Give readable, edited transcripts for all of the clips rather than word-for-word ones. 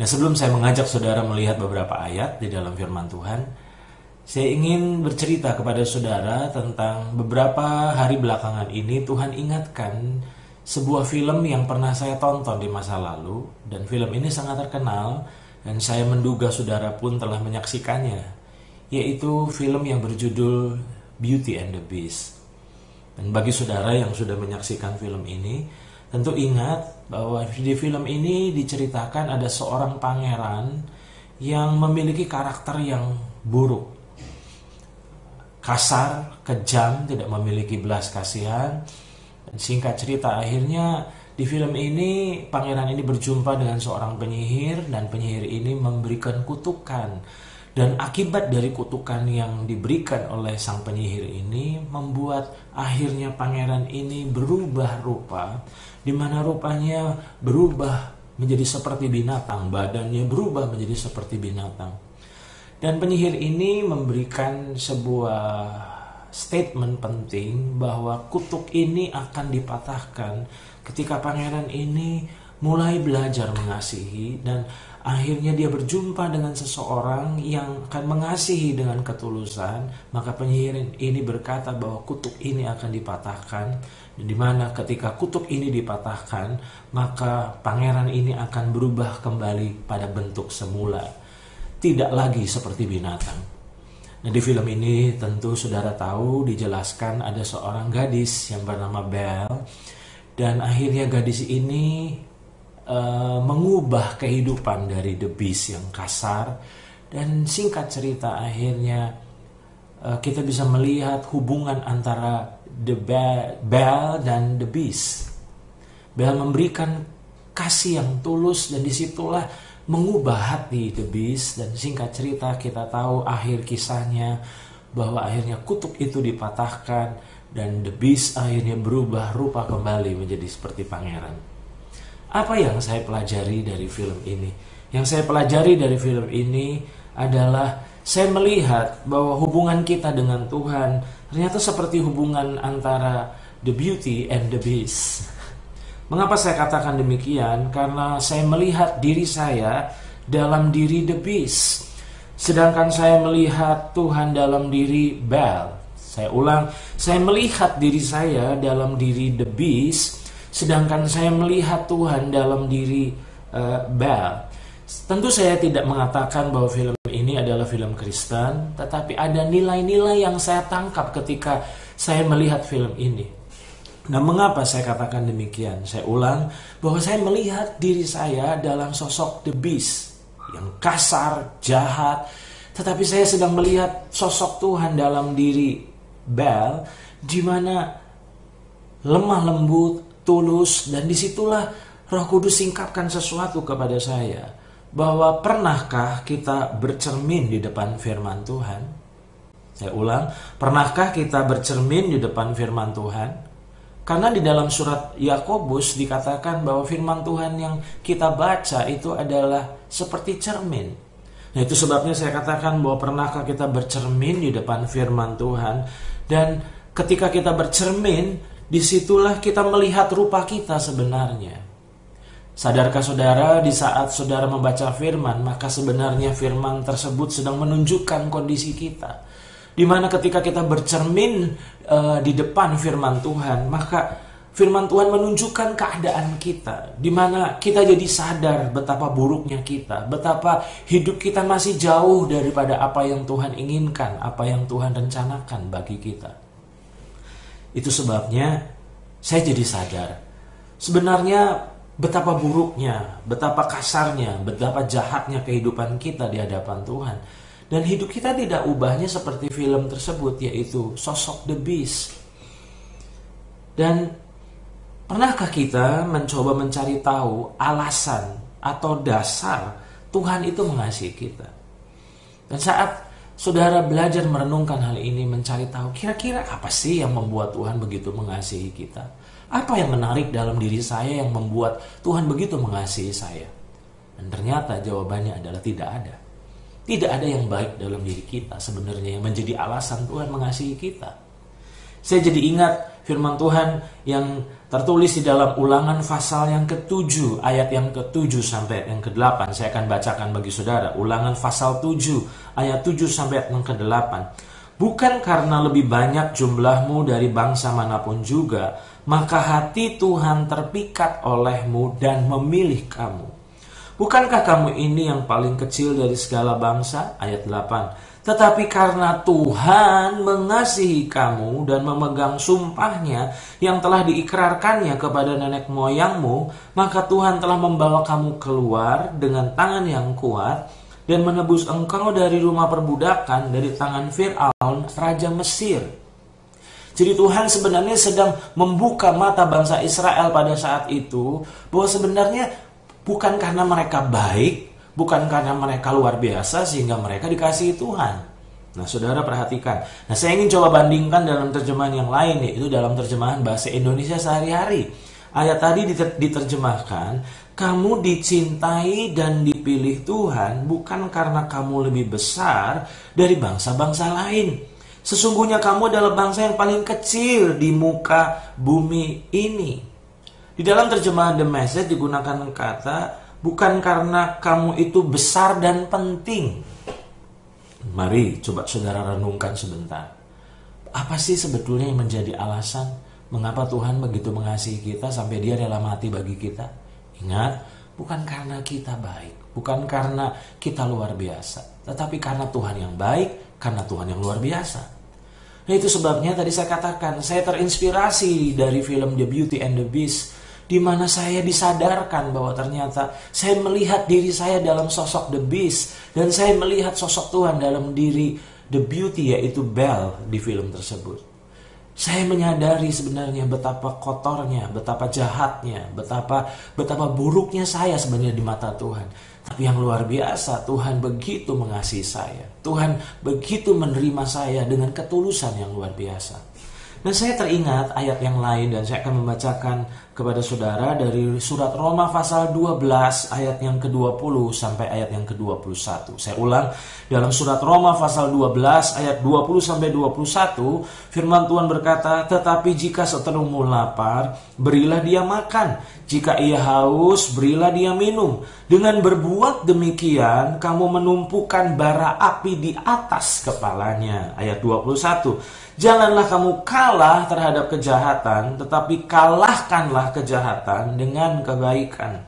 Nah, sebelum saya mengajak saudara melihat beberapa ayat di dalam firman Tuhan, saya ingin bercerita kepada saudara tentang beberapa hari belakangan ini Tuhan ingatkan sebuah film yang pernah saya tonton di masa lalu, dan film ini sangat terkenal dan saya menduga saudara pun telah menyaksikannya, yaitu film yang berjudul Beauty and the Beast. Dan bagi saudara yang sudah menyaksikan film ini, tentu ingat bahwa di film ini diceritakan ada seorang pangeran yang memiliki karakter yang buruk, kasar, kejam, tidak memiliki belas kasihan. Dan singkat cerita, akhirnya di film ini pangeran ini berjumpa dengan seorang penyihir, dan penyihir ini memberikan kutukan. Dan akibat dari kutukan yang diberikan oleh sang penyihir ini membuat akhirnya pangeran ini berubah rupa, di mana rupanya berubah menjadi seperti binatang, badannya berubah menjadi seperti binatang. Dan penyihir ini memberikan sebuah statement penting bahwa kutuk ini akan dipatahkan ketika pangeran ini mulai belajar mengasihi, dan akhirnya dia berjumpa dengan seseorang yang akan mengasihi dengan ketulusan. Maka penyihir ini berkata bahwa kutuk ini akan dipatahkan, di mana ketika kutuk ini dipatahkan, maka pangeran ini akan berubah kembali pada bentuk semula, tidak lagi seperti binatang. Nah, di film ini tentu saudara tahu dijelaskan ada seorang gadis yang bernama Belle, dan akhirnya gadis ini mengubah kehidupan dari The Beast yang kasar. Dan singkat cerita, akhirnya kita bisa melihat hubungan antara Belle dan The Beast. Belle memberikan kasih yang tulus, dan disitulah mengubah hati The Beast. Dan singkat cerita, kita tahu akhir kisahnya bahwa akhirnya kutuk itu dipatahkan, dan The Beast akhirnya berubah rupa kembali menjadi seperti pangeran. Apa yang saya pelajari dari film ini? Yang saya pelajari dari film ini adalah saya melihat bahwa hubungan kita dengan Tuhan ternyata seperti hubungan antara the beauty and the beast. Mengapa saya katakan demikian? Karena saya melihat diri saya dalam diri the beast, sedangkan saya melihat Tuhan dalam diri Belle. Saya ulang, saya melihat diri saya dalam diri the beast, sedangkan saya melihat Tuhan dalam diri Belle. Tentu saya tidak mengatakan bahwa film ini adalah film Kristen, tetapi ada nilai-nilai yang saya tangkap ketika saya melihat film ini. Nah, mengapa saya katakan demikian? Saya ulang, bahwa saya melihat diri saya dalam sosok the beast yang kasar, jahat, tetapi saya sedang melihat sosok Tuhan dalam diri Belle, di mana lemah lembut, tulus. Dan disitulah Roh Kudus singkapkan sesuatu kepada saya, bahwa pernahkah kita bercermin di depan firman Tuhan? Saya ulang, pernahkah kita bercermin di depan firman Tuhan? Karena di dalam surat Yakobus dikatakan bahwa firman Tuhan yang kita baca itu adalah seperti cermin. Nah, itu sebabnya saya katakan bahwa pernahkah kita bercermin di depan firman Tuhan? Dan ketika kita bercermin, disitulah kita melihat rupa kita sebenarnya. Sadarkah saudara, di saat saudara membaca firman, maka sebenarnya firman tersebut sedang menunjukkan kondisi kita. Di mana ketika kita bercermin di depan firman Tuhan, maka firman Tuhan menunjukkan keadaan kita, di mana kita jadi sadar betapa buruknya kita, betapa hidup kita masih jauh daripada apa yang Tuhan inginkan, apa yang Tuhan rencanakan bagi kita. Itu sebabnya saya jadi sadar, sebenarnya betapa buruknya, betapa kasarnya, betapa jahatnya kehidupan kita di hadapan Tuhan. Dan hidup kita tidak ubahnya seperti film tersebut, yaitu sosok the beast. Dan pernahkah kita mencoba mencari tahu alasan atau dasar Tuhan itu mengasihi kita? Dan saat saudara belajar merenungkan hal ini, mencari tahu kira-kira apa sih yang membuat Tuhan begitu mengasihi kita? Apa yang menarik dalam diri saya yang membuat Tuhan begitu mengasihi saya? Dan ternyata jawabannya adalah tidak ada. Tidak ada yang baik dalam diri kita sebenarnya yang menjadi alasan Tuhan mengasihi kita. Saya jadi ingat firman Tuhan yang tertulis di dalam Ulangan pasal yang ke-7 ayat yang ke-7 sampai yang ke-8. Saya akan bacakan bagi saudara. Ulangan pasal 7 ayat 7 sampai yang ke-8. Bukan karena lebih banyak jumlahmu dari bangsa manapun juga, maka hati Tuhan terpikat olehmu dan memilih kamu. Bukankah kamu ini yang paling kecil dari segala bangsa? Ayat 8. Tetapi karena Tuhan mengasihi kamu dan memegang sumpahnya yang telah diikrarkannya kepada nenek moyangmu, maka Tuhan telah membawa kamu keluar dengan tangan yang kuat dan menebus engkau dari rumah perbudakan, dari tangan Fir'aun, raja Mesir. Jadi Tuhan sebenarnya sedang membuka mata bangsa Israel pada saat itu, bahwa sebenarnya bukan karena mereka baik, bukan karena mereka luar biasa sehingga mereka dikasihi Tuhan. Nah, saudara perhatikan. Nah, saya ingin coba bandingkan dalam terjemahan yang lain, yaitu dalam terjemahan bahasa Indonesia sehari-hari. Ayat tadi diterjemahkan, kamu dicintai dan dipilih Tuhan bukan karena kamu lebih besar dari bangsa-bangsa lain. Sesungguhnya kamu adalah bangsa yang paling kecil di muka bumi ini. Di dalam terjemahan The Message digunakan kata, bukan karena kamu itu besar dan penting. Mari coba saudara renungkan sebentar. Apa sih sebetulnya yang menjadi alasan mengapa Tuhan begitu mengasihi kita sampai dia rela mati bagi kita? Ingat, bukan karena kita baik, bukan karena kita luar biasa, tetapi karena Tuhan yang baik, karena Tuhan yang luar biasa. Nah, itu sebabnya tadi saya katakan, saya terinspirasi dari film The Beauty and the Beast, di mana saya disadarkan bahwa ternyata saya melihat diri saya dalam sosok The Beast, dan saya melihat sosok Tuhan dalam diri The Beauty, yaitu Belle di film tersebut. Saya menyadari sebenarnya betapa kotornya, betapa jahatnya, betapa buruknya saya sebenarnya di mata Tuhan. Tapi yang luar biasa, Tuhan begitu mengasihi saya. Tuhan begitu menerima saya dengan ketulusan yang luar biasa. Dan saya teringat ayat yang lain, dan saya akan membacakan kepada saudara dari surat Roma pasal 12 ayat yang ke-20 sampai ayat yang ke-21. Saya ulang, dalam surat Roma pasal 12 ayat 20 sampai 21, firman Tuhan berkata, tetapi jika seterumu lapar, berilah dia makan. Jika ia haus, berilah dia minum. Dengan berbuat demikian, kamu menumpukan bara api di atas kepalanya. Ayat 21. Janganlah kamu kalah terhadap kejahatan, tetapi kalahkanlah kejahatan dengan kebaikan.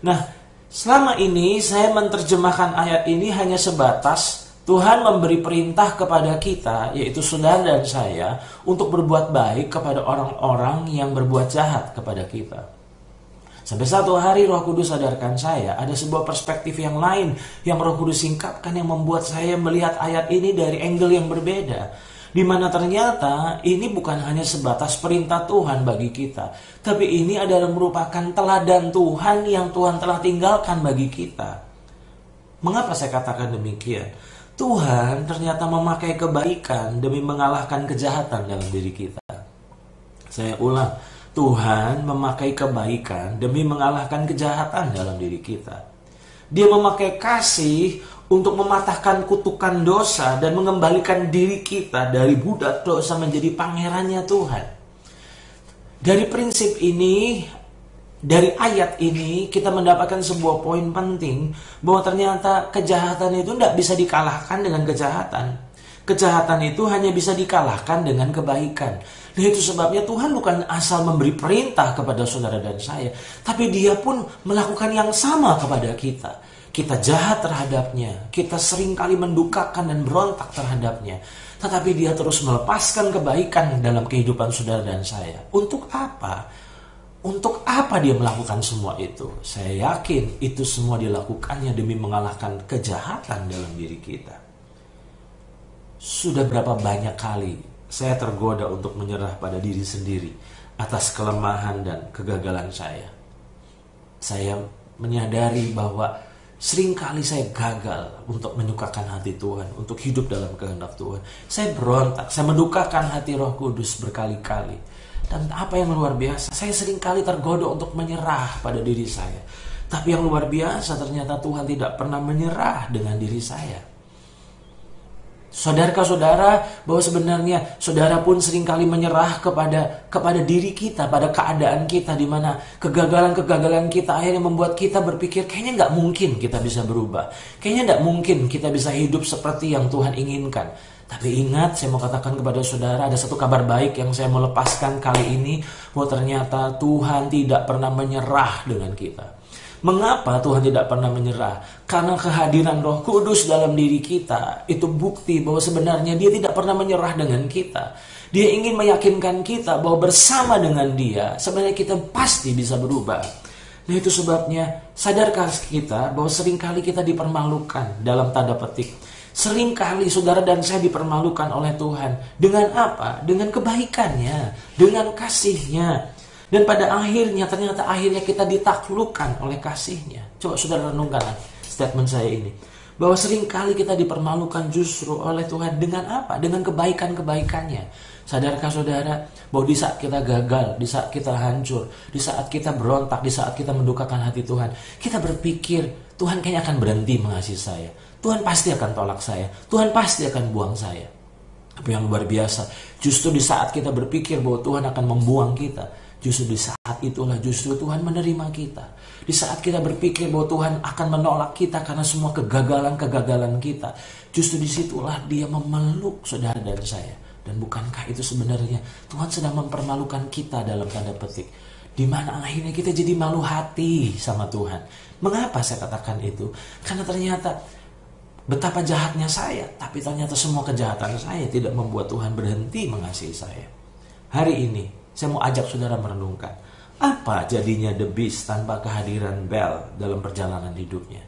Nah, selama ini saya menerjemahkan ayat ini hanya sebatas Tuhan memberi perintah kepada kita, yaitu saudara dan saya, untuk berbuat baik kepada orang-orang yang berbuat jahat kepada kita. Sampai satu hari Roh Kudus sadarkan saya, ada sebuah perspektif yang lain yang Roh Kudus singkapkan yang membuat saya melihat ayat ini dari angle yang berbeda. Di mana ternyata ini bukan hanya sebatas perintah Tuhan bagi kita, tapi ini adalah merupakan teladan Tuhan yang Tuhan telah tinggalkan bagi kita. Mengapa saya katakan demikian? Tuhan ternyata memakai kebaikan demi mengalahkan kejahatan dalam diri kita. Saya ulang, Tuhan memakai kebaikan demi mengalahkan kejahatan dalam diri kita. Dia memakai kasih untuk mematahkan kutukan dosa dan mengembalikan diri kita dari budak dosa menjadi pangerannya Tuhan. Dari prinsip ini, dari ayat ini, kita mendapatkan sebuah poin penting bahwa ternyata kejahatan itu tidak bisa dikalahkan dengan kejahatan. Kejahatan itu hanya bisa dikalahkan dengan kebaikan. Dan itu sebabnya Tuhan bukan asal memberi perintah kepada saudara dan saya, tapi Dia pun melakukan yang sama kepada kita. Kita jahat terhadapnya, kita seringkali mendukakan dan berontak terhadapnya, tetapi Dia terus melepaskan kebaikan dalam kehidupan saudara dan saya. Untuk apa? Untuk apa Dia melakukan semua itu? Saya yakin itu semua dilakukannya demi mengalahkan kejahatan dalam diri kita. Sudah berapa banyak kali saya tergoda untuk menyerah pada diri sendiri atas kelemahan dan kegagalan saya. Saya menyadari bahwa seringkali saya gagal untuk menyukakan hati Tuhan, untuk hidup dalam kehendak Tuhan. Saya berontak, saya mendukakan hati Roh Kudus berkali-kali. Dan apa yang luar biasa, saya seringkali tergoda untuk menyerah pada diri saya. Tapi yang luar biasa, ternyata Tuhan tidak pernah menyerah dengan diri saya. Saudarkah saudara bahwa sebenarnya saudara pun seringkali menyerah kepada diri kita, pada keadaan kita, di mana kegagalan-kegagalan kita akhirnya membuat kita berpikir kayaknya nggak mungkin kita bisa berubah, kayaknya nggak mungkin kita bisa hidup seperti yang Tuhan inginkan. Tapi ingat, saya mau katakan kepada saudara, ada satu kabar baik yang saya mau lepaskan kali ini, bahwa ternyata Tuhan tidak pernah menyerah dengan kita. Mengapa Tuhan tidak pernah menyerah? Karena kehadiran Roh Kudus dalam diri kita itu bukti bahwa sebenarnya Dia tidak pernah menyerah dengan kita. Dia ingin meyakinkan kita bahwa bersama dengan Dia sebenarnya kita pasti bisa berubah. Nah, itu sebabnya sadarkah kita bahwa seringkali kita dipermalukan dalam tanda petik. Seringkali saudara dan saya dipermalukan oleh Tuhan. Dengan apa? Dengan kebaikannya, dengan kasih-Nya. Dan pada akhirnya, ternyata akhirnya kita ditaklukkan oleh kasih-Nya. Coba saudara renungkanlah statement saya ini. Bahwa seringkali kita dipermalukan justru oleh Tuhan dengan apa? Dengan kebaikan-kebaikannya. Sadarkah saudara bahwa di saat kita gagal, di saat kita hancur, di saat kita berontak, di saat kita mendukakan hati Tuhan, kita berpikir Tuhan kayaknya akan berhenti mengasihi saya. Tuhan pasti akan tolak saya. Tuhan pasti akan buang saya. Tapi yang luar biasa, justru di saat kita berpikir bahwa Tuhan akan membuang kita, justru di saat itulah justru Tuhan menerima kita. Di saat kita berpikir bahwa Tuhan akan menolak kita karena semua kegagalan-kegagalan kita, justru disitulah Dia memeluk saudara dan saya. Dan bukankah itu sebenarnya Tuhan sedang mempermalukan kita dalam tanda petik, di mana akhirnya kita jadi malu hati sama Tuhan. Mengapa saya katakan itu? Karena ternyata betapa jahatnya saya, tapi ternyata semua kejahatan saya tidak membuat Tuhan berhenti mengasihi saya. Hari ini saya mau ajak saudara merenungkan, apa jadinya The Beast tanpa kehadiran Belle dalam perjalanan hidupnya?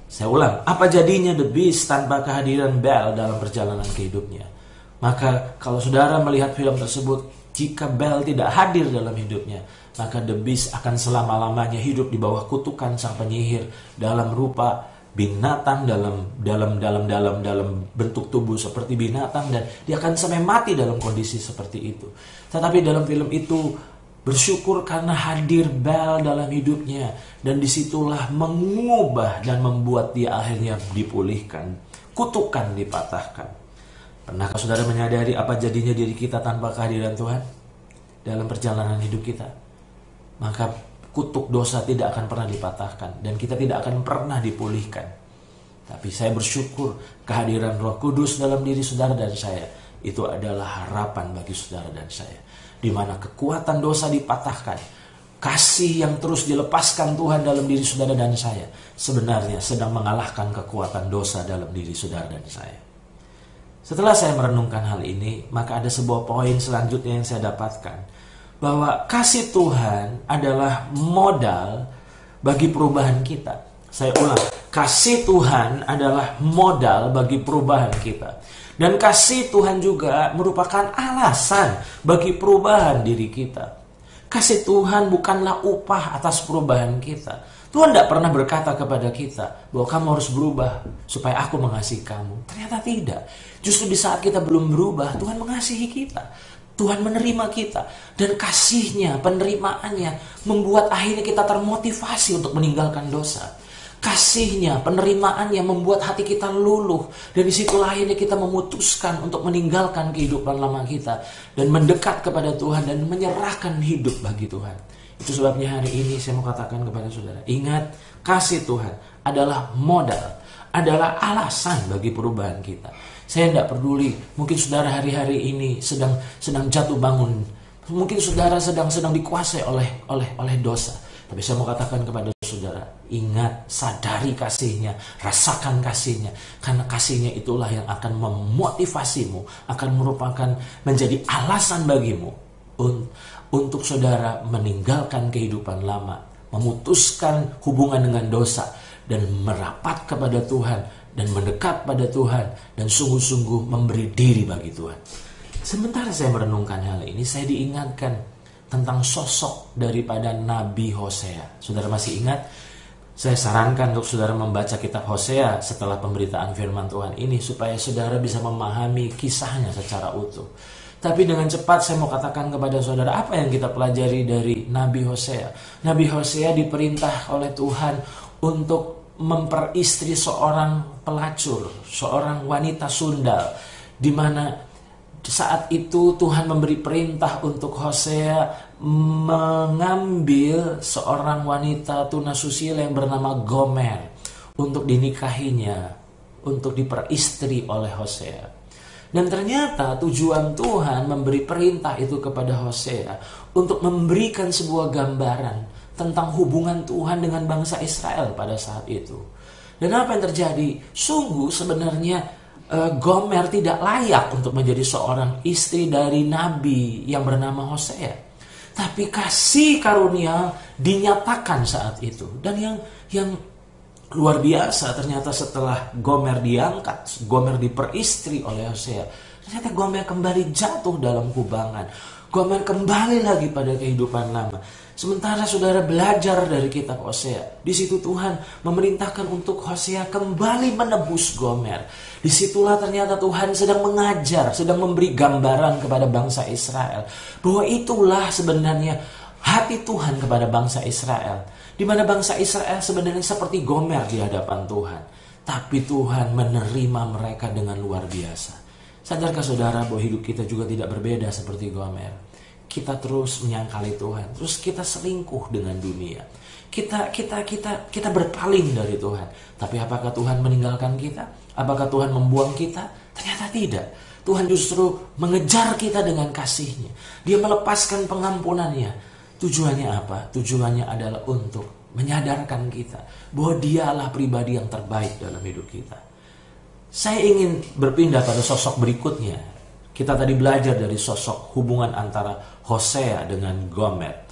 Saya ulang, apa jadinya The Beast tanpa kehadiran Belle dalam perjalanan hidupnya? Maka kalau saudara melihat film tersebut, jika Belle tidak hadir dalam hidupnya, maka The Beast akan selama-lamanya hidup di bawah kutukan sang penyihir dalam rupa binatang, dalam bentuk tubuh seperti binatang, dan dia akan sampai mati dalam kondisi seperti itu. Tetapi dalam film itu bersyukur karena hadir Belle dalam hidupnya, dan disitulah mengubah dan membuat dia akhirnya dipulihkan, kutukan dipatahkan. Pernahkah saudara menyadari apa jadinya diri kita tanpa kehadiran Tuhan dalam perjalanan hidup kita? Maka kutuk dosa tidak akan pernah dipatahkan, dan kita tidak akan pernah dipulihkan. Tapi saya bersyukur kehadiran Roh Kudus dalam diri saudara dan saya, itu adalah harapan bagi saudara dan saya, di mana kekuatan dosa dipatahkan. Kasih yang terus dilepaskan Tuhan dalam diri saudara dan saya sebenarnya sedang mengalahkan kekuatan dosa dalam diri saudara dan saya. Setelah saya merenungkan hal ini, maka ada sebuah poin selanjutnya yang saya dapatkan, bahwa kasih Tuhan adalah modal bagi perubahan kita. Saya ulang, kasih Tuhan adalah modal bagi perubahan kita. Dan kasih Tuhan juga merupakan alasan bagi perubahan diri kita. Kasih Tuhan bukanlah upah atas perubahan kita. Tuhan tidak pernah berkata kepada kita bahwa kamu harus berubah supaya aku mengasihi kamu. Ternyata tidak. Justru di saat kita belum berubah, Tuhan mengasihi kita. Tuhan menerima kita. Dan kasih-Nya, penerimaannya membuat akhirnya kita termotivasi untuk meninggalkan dosa. Kasih-Nya, penerimaannya membuat hati kita luluh. Dan disitulah akhirnya kita memutuskan untuk meninggalkan kehidupan lama kita dan mendekat kepada Tuhan dan menyerahkan hidup bagi Tuhan. Itu sebabnya hari ini saya mau katakan kepada saudara, ingat, kasih Tuhan adalah modal, adalah alasan bagi perubahan kita. Saya tidak peduli, mungkin saudara hari-hari ini sedang jatuh bangun, mungkin saudara sedang dikuasai oleh dosa. Tapi saya mau katakan kepada saudara, ingat, sadari kasih-Nya, rasakan kasih-Nya, karena kasih-Nya itulah yang akan memotivasimu, akan merupakan menjadi alasan bagimu untuk saudara meninggalkan kehidupan lama, memutuskan hubungan dengan dosa, dan merapat kepada Tuhan, dan mendekat pada Tuhan, dan sungguh-sungguh memberi diri bagi Tuhan. Sementara saya merenungkan hal ini, saya diingatkan tentang sosok daripada Nabi Hosea. Saudara masih ingat? Saya sarankan untuk saudara membaca kitab Hosea setelah pemberitaan firman Tuhan ini, supaya saudara bisa memahami kisahnya secara utuh. Tapi dengan cepat saya mau katakan kepada saudara, apa yang kita pelajari dari Nabi Hosea? Nabi Hosea diperintah oleh Tuhan untuk memperistri seorang pelacur, seorang wanita sundal, di mana saat itu Tuhan memberi perintah untuk Hosea mengambil seorang wanita tunasusila yang bernama Gomer untuk dinikahinya, untuk diperistri oleh Hosea. Dan ternyata tujuan Tuhan memberi perintah itu kepada Hosea untuk memberikan sebuah gambaran tentang hubungan Tuhan dengan bangsa Israel pada saat itu. Dan apa yang terjadi? Sungguh sebenarnya Gomer tidak layak untuk menjadi seorang istri dari nabi yang bernama Hosea. Tapi kasih karunia dinyatakan saat itu. Dan yang luar biasa, ternyata setelah Gomer diangkat, Gomer diperistri oleh Hosea, ternyata Gomer kembali jatuh dalam kubangan. Gomer kembali lagi pada kehidupan lama. Sementara saudara belajar dari kitab Hosea, di situ Tuhan memerintahkan untuk Hosea kembali menebus Gomer. Disitulah ternyata Tuhan sedang mengajar, sedang memberi gambaran kepada bangsa Israel bahwa itulah sebenarnya hati Tuhan kepada bangsa Israel, di mana bangsa Israel sebenarnya seperti Gomer di hadapan Tuhan, tapi Tuhan menerima mereka dengan luar biasa. Sadarkah saudara bahwa hidup kita juga tidak berbeda seperti Gomer? Kita terus menyangkali Tuhan, terus kita selingkuh dengan dunia. Kita berpaling dari Tuhan. Tapi apakah Tuhan meninggalkan kita? Apakah Tuhan membuang kita? Ternyata tidak. Tuhan justru mengejar kita dengan kasih-Nya. Dia melepaskan pengampunannya. Tujuannya apa? Tujuannya adalah untuk menyadarkan kita bahwa Dialah pribadi yang terbaik dalam hidup kita. Saya ingin berpindah pada sosok berikutnya. Kita tadi belajar dari sosok hubungan antara Hosea dengan Gomer.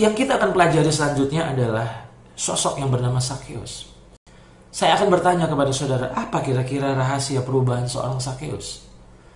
Yang kita akan pelajari selanjutnya adalah sosok yang bernama Sakeus. Saya akan bertanya kepada saudara, apa kira-kira rahasia perubahan seorang Sakeus?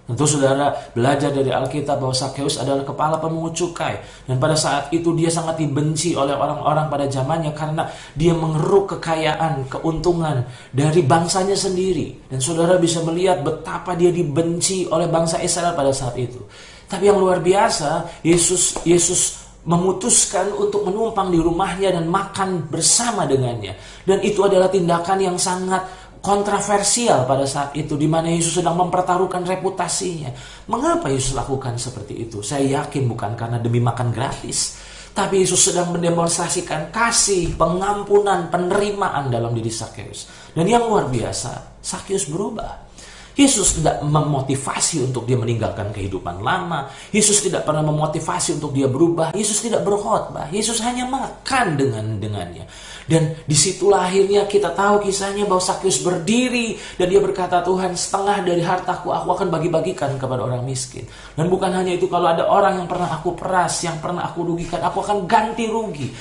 Tentu saudara belajar dari Alkitab bahwa Sakeus adalah kepala pemungut cukai. Dan pada saat itu dia sangat dibenci oleh orang-orang pada zamannya karena dia mengeruk kekayaan, keuntungan dari bangsanya sendiri. Dan saudara bisa melihat betapa dia dibenci oleh bangsa Israel pada saat itu. Tapi yang luar biasa, Yesus memutuskan untuk menumpang di rumahnya dan makan bersama dengannya. Dan itu adalah tindakan yang sangat kontroversial pada saat itu, di mana Yesus sedang mempertaruhkan reputasinya. Mengapa Yesus lakukan seperti itu? Saya yakin bukan karena demi makan gratis, tapi Yesus sedang mendemonstrasikan kasih, pengampunan, penerimaan dalam diri Sakeus. Dan yang luar biasa, Sakeus berubah. Yesus tidak memotivasi untuk dia meninggalkan kehidupan lama. Yesus tidak pernah memotivasi untuk dia berubah. Yesus tidak berkhotbah. Yesus hanya makan dengannya. Dan disitulah akhirnya kita tahu kisahnya bahwa Sakeus berdiri dan dia berkata, Tuhan, setengah dari hartaku aku akan bagi-bagikan kepada orang miskin. Dan bukan hanya itu, kalau ada orang yang pernah aku peras, yang pernah aku rugikan, aku akan ganti rugi.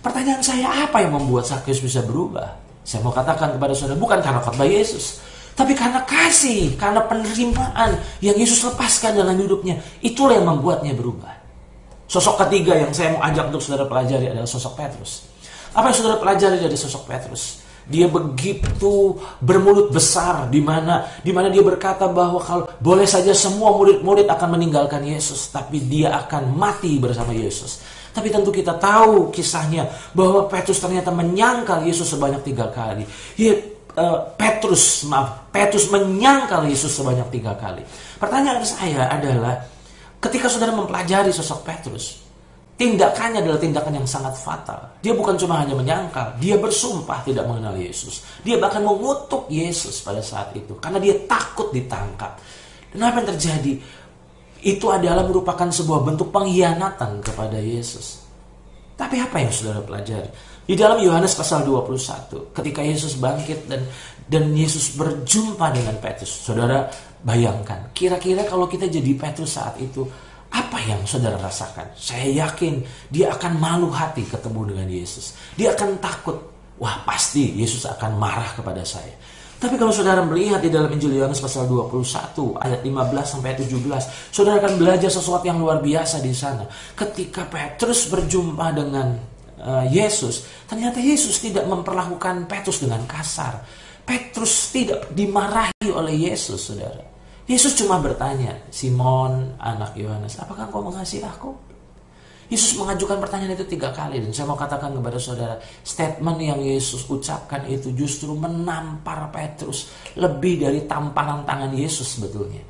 Pertanyaan saya, apa yang membuat Sakeus bisa berubah? Saya mau katakan kepada saudara, bukan karena khotbah Yesus, tapi karena kasih, karena penerimaan yang Yesus lepaskan dalam hidupnya. Itulah yang membuatnya berubah. Sosok ketiga yang saya mau ajak untuk saudara pelajari adalah sosok Petrus. Apa yang saudara pelajari dari sosok Petrus? Dia begitu bermulut besar, di mana dia berkata bahwa kalau boleh saja semua murid-murid akan meninggalkan Yesus, tapi dia akan mati bersama Yesus. Tapi tentu kita tahu kisahnya bahwa Petrus ternyata menyangkal Yesus sebanyak 3 kali. Petrus menyangkal Yesus sebanyak 3 kali. Pertanyaan saya adalah, ketika saudara mempelajari sosok Petrus, tindakannya adalah tindakan yang sangat fatal. Dia bukan cuma hanya menyangkal, dia bersumpah tidak mengenal Yesus. Dia bahkan mengutuk Yesus pada saat itu karena dia takut ditangkap. Dan apa yang terjadi? Itu adalah merupakan sebuah bentuk pengkhianatan kepada Yesus. Tapi apa yang saudara pelajari? Di dalam Yohanes pasal 21, ketika Yesus bangkit dan Yesus berjumpa dengan Petrus, saudara bayangkan, kira-kira kalau kita jadi Petrus saat itu, apa yang saudara rasakan? Saya yakin dia akan malu hati ketemu dengan Yesus. Dia akan takut, wah pasti Yesus akan marah kepada saya. Tapi kalau saudara melihat di dalam Injil Yohanes pasal 21 ayat 15-17, saudara akan belajar sesuatu yang luar biasa di sana. Ketika Petrus berjumpa dengan Yesus, ternyata Yesus tidak memperlakukan Petrus dengan kasar. Petrus tidak dimarahi oleh Yesus, saudara. Yesus cuma bertanya, Simon, anak Yohanes, apakah engkau mengasihi aku? Yesus mengajukan pertanyaan itu 3 kali. Dan saya mau katakan kepada saudara, statement yang Yesus ucapkan itu justru menampar Petrus lebih dari tamparan tangan Yesus sebetulnya.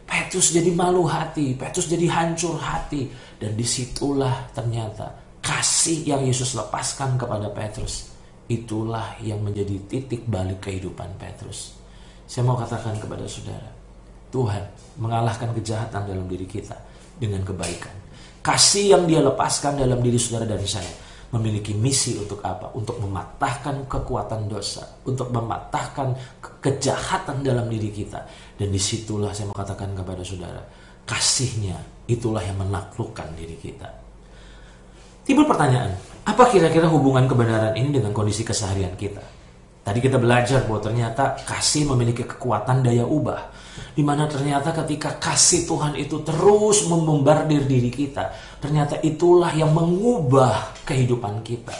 Petrus jadi malu hati, Petrus jadi hancur hati. Dan disitulah ternyata kasih yang Yesus lepaskan kepada Petrus, itulah yang menjadi titik balik kehidupan Petrus. Saya mau katakan kepada saudara, Tuhan mengalahkan kejahatan dalam diri kita dengan kebaikan. Kasih yang dia lepaskan dalam diri saudara dan saya memiliki misi untuk apa? Untuk mematahkan kekuatan dosa, untuk mematahkan kejahatan dalam diri kita. Dan disitulah saya mau katakan kepada saudara, kasihnya itulah yang menaklukkan diri kita. Timbul pertanyaan, apa kira-kira hubungan kebenaran ini dengan kondisi keseharian kita? Tadi kita belajar bahwa ternyata kasih memiliki kekuatan daya ubah, di mana ternyata ketika kasih Tuhan itu terus membombardir diri kita, ternyata itulah yang mengubah kehidupan kita.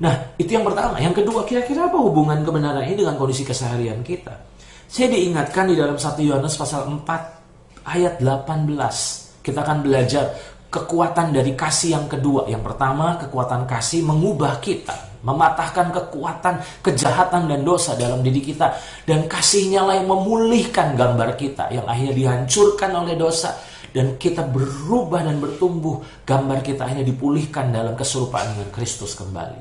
Nah, itu yang pertama. Yang kedua, kira-kira apa hubungan kebenaran ini dengan kondisi keseharian kita? Saya diingatkan di dalam 1 Yohanes pasal 4 ayat 18. Kita akan belajar kekuatan dari kasih yang kedua. Yang pertama, kekuatan kasih mengubah kita, mematahkan kekuatan kejahatan dan dosa dalam diri kita. Dan kasihnya lah yang memulihkan gambar kita, yang akhirnya dihancurkan oleh dosa. Dan kita berubah dan bertumbuh, gambar kita akhirnya dipulihkan dalam keserupaan dengan Kristus kembali.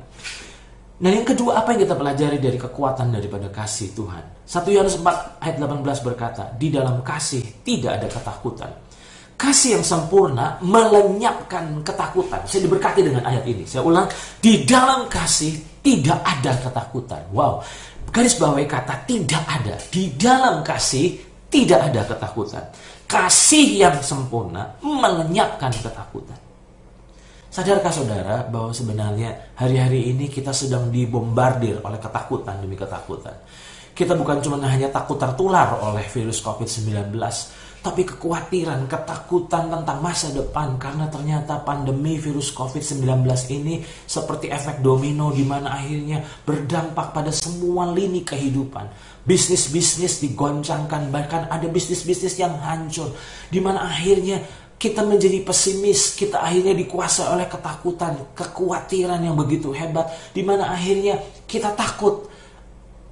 Nah, yang kedua, apa yang kita pelajari dari kekuatan daripada kasih Tuhan? 1 Yohanes 4 ayat 18 berkata, di dalam kasih tidak ada ketakutan. Kasih yang sempurna melenyapkan ketakutan. Saya diberkati dengan ayat ini. Saya ulang, di dalam kasih tidak ada ketakutan. Wow, garis bawahi kata tidak ada. Di dalam kasih tidak ada ketakutan. Kasih yang sempurna melenyapkan ketakutan. Sadarkah saudara bahwa sebenarnya hari-hari ini kita sedang dibombardir oleh ketakutan demi ketakutan. Kita bukan cuma hanya takut tertular oleh virus COVID-19, tapi kekhawatiran, ketakutan tentang masa depan. Karena ternyata pandemi virus COVID-19 ini seperti efek domino, di mana akhirnya berdampak pada semua lini kehidupan. Bisnis-bisnis digoncangkan, bahkan ada bisnis-bisnis yang hancur, di mana akhirnya kita menjadi pesimis, kita akhirnya dikuasai oleh ketakutan, kekhawatiran yang begitu hebat, di mana akhirnya kita takut,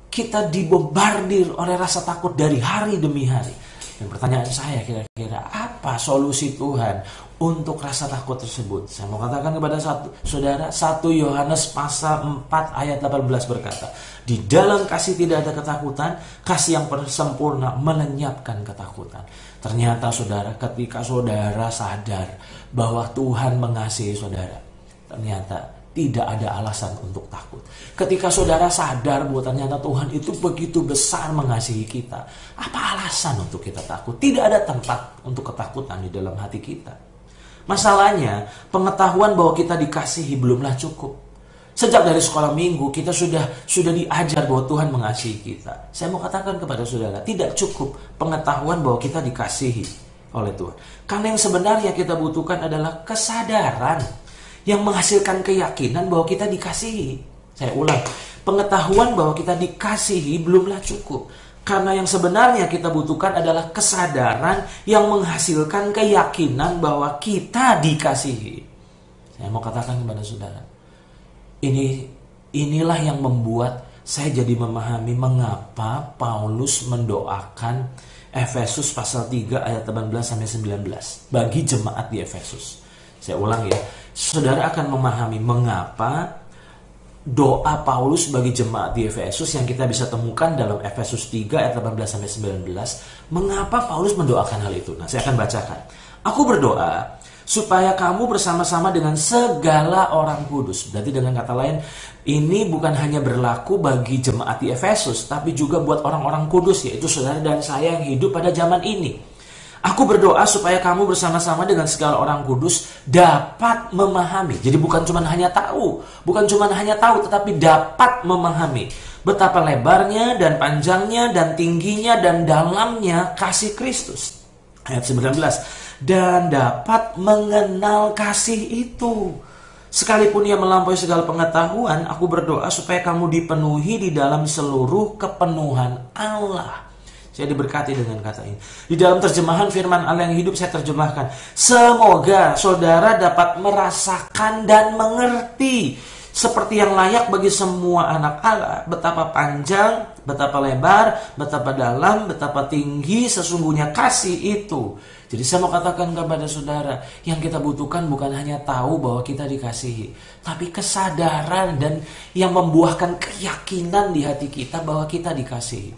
kita dibombardir oleh rasa takut dari hari demi hari. Dan pertanyaan saya, kira-kira apa solusi Tuhan untuk rasa takut tersebut? Saya mau katakan kepada saudara, 1 Yohanes pasal 4 ayat 18 berkata, di dalam kasih tidak ada ketakutan, kasih yang sempurna melenyapkan ketakutan. Ternyata saudara, ketika saudara sadar bahwa Tuhan mengasihi saudara, ternyata tidak ada alasan untuk takut. Ketika saudara sadar bahwa ternyata Tuhan itu begitu besar mengasihi kita, apa alasan untuk kita takut? Tidak ada tempat untuk ketakutan di dalam hati kita. Masalahnya, pengetahuan bahwa kita dikasihi belumlah cukup. Sejak dari sekolah minggu kita sudah diajar bahwa Tuhan mengasihi kita. Saya mau katakan kepada saudara, tidak cukup pengetahuan bahwa kita dikasihi oleh Tuhan. Karena yang sebenarnya kita butuhkan adalah kesadaran yang menghasilkan keyakinan bahwa kita dikasihi. Saya ulang, pengetahuan bahwa kita dikasihi belumlah cukup. Karena yang sebenarnya kita butuhkan adalah kesadaran yang menghasilkan keyakinan bahwa kita dikasihi. Saya mau katakan kepada saudara, inilah yang membuat saya jadi memahami mengapa Paulus mendoakan Efesus pasal 3 ayat 18-19 bagi jemaat di Efesus. Saya ulang ya, saudara akan memahami mengapa doa Paulus bagi jemaat di Efesus yang kita bisa temukan dalam Efesus 3 ayat 18-19, mengapa Paulus mendoakan hal itu. Nah, saya akan bacakan. Aku berdoa supaya kamu bersama-sama dengan segala orang kudus. Berarti dengan kata lain, ini bukan hanya berlaku bagi jemaat di Efesus, tapi juga buat orang-orang kudus, yaitu saudara dan saya yang hidup pada zaman ini. Aku berdoa supaya kamu bersama-sama dengan segala orang kudus dapat memahami. Jadi bukan cuma hanya tahu, tetapi dapat memahami betapa lebarnya dan panjangnya dan tingginya dan dalamnya kasih Kristus. Ayat 19, dan dapat mengenal kasih itu. Sekalipun ia melampaui segala pengetahuan, aku berdoa supaya kamu dipenuhi di dalam seluruh kepenuhan Allah. Saya diberkati dengan kata ini. Di dalam terjemahan firman Allah yang hidup saya terjemahkan, semoga saudara dapat merasakan dan mengerti seperti yang layak bagi semua anak Allah, betapa panjang, betapa lebar, betapa dalam, betapa tinggi sesungguhnya kasih itu. Jadi saya mau katakan kepada saudara, yang kita butuhkan bukan hanya tahu bahwa kita dikasihi, tapi kesadaran dan yang membuahkan keyakinan di hati kita bahwa kita dikasihi.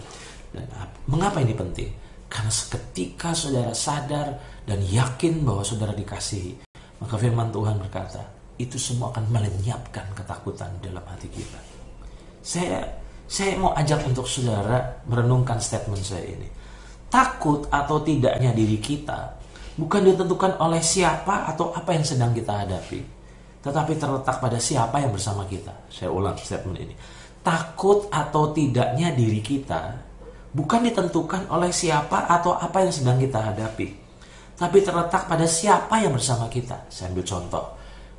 Dan mengapa ini penting? Karena ketika saudara sadar dan yakin bahwa saudara dikasihi, maka firman Tuhan berkata, itu semua akan melenyapkan ketakutan dalam hati kita. Saya mau ajak untuk saudara merenungkan statement saya ini. Takut atau tidaknya diri kita bukan ditentukan oleh siapa atau apa yang sedang kita hadapi, tetapi terletak pada siapa yang bersama kita. Saya ulang statement ini. Takut atau tidaknya diri kita bukan ditentukan oleh siapa atau apa yang sedang kita hadapi, tapi terletak pada siapa yang bersama kita. Saya ambil contoh.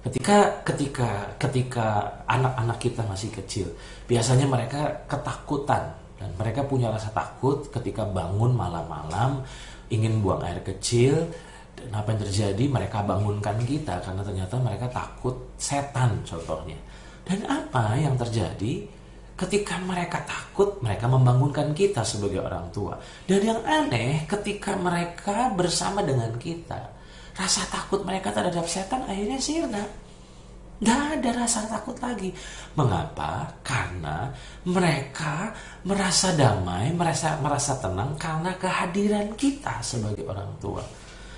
Ketika anak-anak kita masih kecil, biasanya mereka ketakutan dan mereka punya rasa takut ketika bangun malam-malam ingin buang air kecil. Dan apa yang terjadi? Mereka bangunkan kita karena ternyata mereka takut setan contohnya. Dan apa yang terjadi? Ketika mereka takut, mereka membangunkan kita sebagai orang tua. Dan yang aneh, ketika mereka bersama dengan kita, rasa takut mereka terhadap setan akhirnya sirna. Tidak ada rasa takut lagi. Mengapa? Karena mereka merasa damai, merasa tenang karena kehadiran kita sebagai orang tua.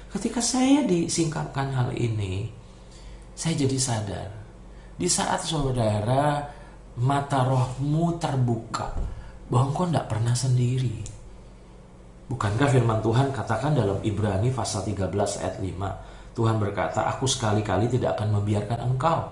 Ketika saya disingkapkan hal ini, saya jadi sadar. Di saat saudara mata rohmu terbuka bahwa engkau tidak pernah sendiri. Bukankah firman Tuhan katakan dalam Ibrani pasal 13 ayat 5, Tuhan berkata, aku sekali-kali tidak akan membiarkan engkau,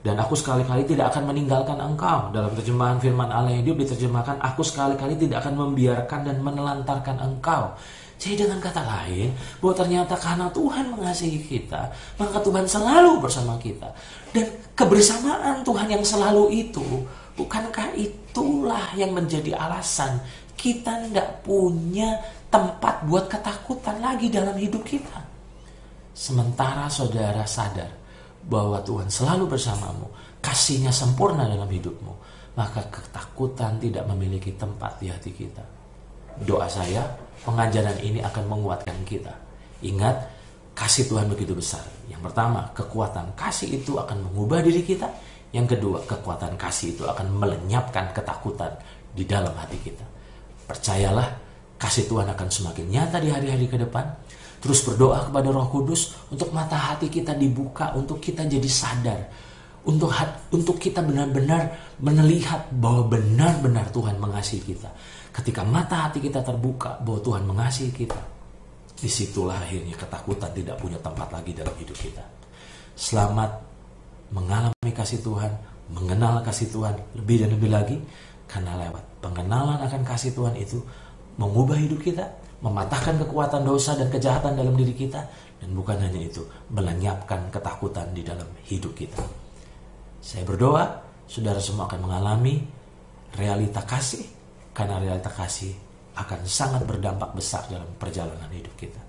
dan aku sekali-kali tidak akan meninggalkan engkau. Dalam terjemahan firman Allah yang hidup diterjemahkan, aku sekali-kali tidak akan membiarkan dan menelantarkan engkau. Jadi dengan kata lain, bahwa ternyata karena Tuhan mengasihi kita, maka Tuhan selalu bersama kita. Dan kebersamaan Tuhan yang selalu itu, bukankah itulah yang menjadi alasan kita tidak punya tempat buat ketakutan lagi dalam hidup kita? Sementara saudara sadar bahwa Tuhan selalu bersamamu, kasih-Nya sempurna dalam hidupmu, maka ketakutan tidak memiliki tempat di hati kita. Doa saya, pengajaran ini akan menguatkan kita. Ingat, kasih Tuhan begitu besar. Yang pertama, kekuatan kasih itu akan mengubah diri kita. Yang kedua, kekuatan kasih itu akan melenyapkan ketakutan di dalam hati kita. Percayalah, kasih Tuhan akan semakin nyata di hari-hari ke depan. Terus berdoa kepada Roh Kudus untuk mata hati kita dibuka, untuk kita jadi sadar, untuk kita benar-benar melihat bahwa benar-benar Tuhan mengasihi kita. Ketika mata hati kita terbuka bahwa Tuhan mengasihi kita, disitulah akhirnya ketakutan tidak punya tempat lagi dalam hidup kita. Selamat mengalami kasih Tuhan, mengenal kasih Tuhan lebih dan lebih lagi, karena lewat pengenalan akan kasih Tuhan itu mengubah hidup kita, mematahkan kekuatan dosa dan kejahatan dalam diri kita, dan bukan hanya itu, melenyapkan ketakutan di dalam hidup kita. Saya berdoa, saudara semua akan mengalami realita kasih, karena realita kasih akan sangat berdampak besar dalam perjalanan hidup kita.